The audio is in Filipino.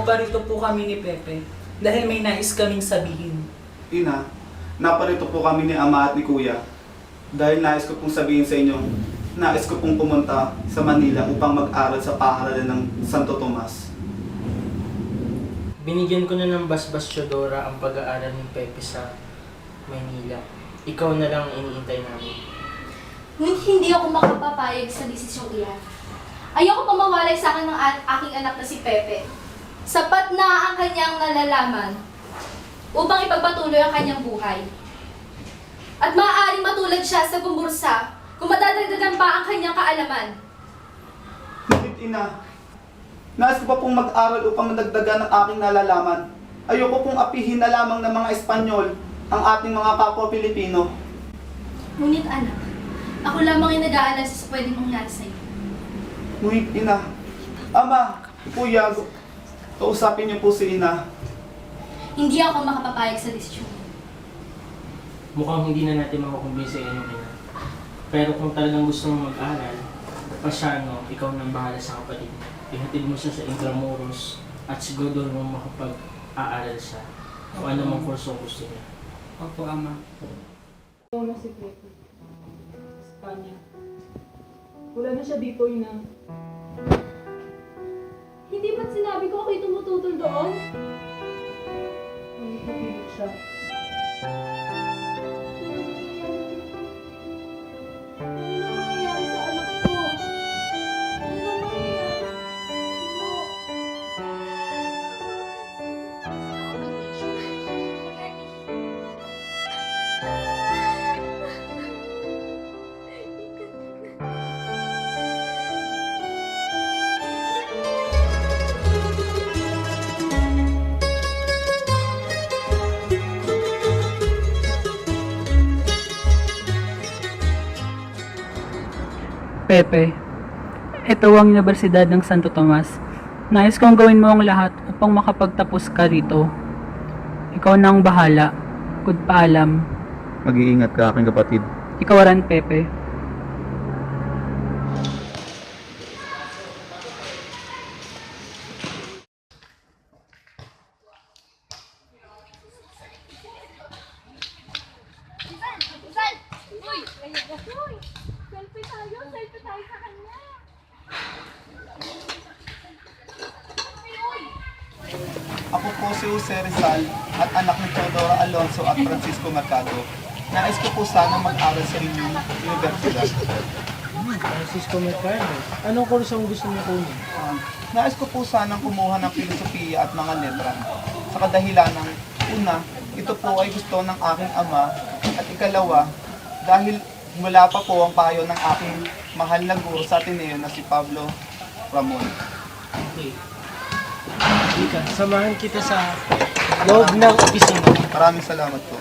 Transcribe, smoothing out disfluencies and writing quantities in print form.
naparito po kami ni Pepe dahil may nais kaming sabihin. Ina, naparito po kami ni Ama at ni Kuya dahil nais ko pong sabihin sa inyo, nais ko pong pumunta sa Manila upang mag-aral sa paaralan ng Santo Tomas. Binigyan ko na ng basbas Teodora ang pag-aaral ni Pepe sa Maynila. Ikaw na lang ang iniintay namin. Ngunit hindi ako makapapayag sa desisyong iyan. Ayoko pa mawalay sa akin ng aking anak na si Pepe. Sapat na ang kanyang nalalaman upang ipagpatuloy ang kanyang buhay. At maaaring matulad siya sa gumbursa kung madadagdagan pa ang kanyang kaalaman. Ngunit ina, nais ko pa pong mag-aral upang madagdagan ang aking nalalaman. Ayoko pong apihin na lamang ng mga Espanyol ang ating mga kapwa Pilipino. Ngunit anak, ako lamang yung nag-aalala sa pwedeng mangyari sa'yo. Ngunit ina, Ama, Kuya, kausapin niyo po si ina. Hindi ako makapapayag sa desisyon. Mukhang hindi na natin makukumbinsa yung ina. Pero kung talagang gusto mong mag-aral, pasyano, ikaw nang bahala sa kapatid mo. Ihatid mo siya sa Intramuros at siguro mo makapag-aaral siya kung ano mang kurso gusto niya. Opo, Ama. Ito na si Pepe. Espanya. Wala na siya dito, ina. Hindi ba't sinabi ko ako'y tumututol doon? Ngunit napilit siya. Ano na mangyayari sa anak ko? Ano na mangyayari? Pepe, ito ang Universidad ng Santo Tomas. Nais kong gawin mo ang lahat upang makapagtapos ka rito. Ikaw na ang bahala. Good paalam. Mag-iingat ka, aking kapatid. Ikaw rin, Pepe. Uy! Uy! Selfie tayo sa kanya. Ako po si Jose Rizal at anak ni Teodora Alonso at Francisco Mercado. Nais ko po sana mag-aral sa inyong universidad. Francisco Mercado, anong kurso ang gusto mo kunin? Nais ko po sanang kumuha ng filosofiya at mga letra. Sa kadahilan ng una, ito po ay gusto ng aking ama at ikalawa, dahil mula pa po ang payo ng aking mahal na guro sa Ateneo na si Pablo Ramon. Okay. Ika, samahan kita sa loob ng opisina. Maraming salamat po.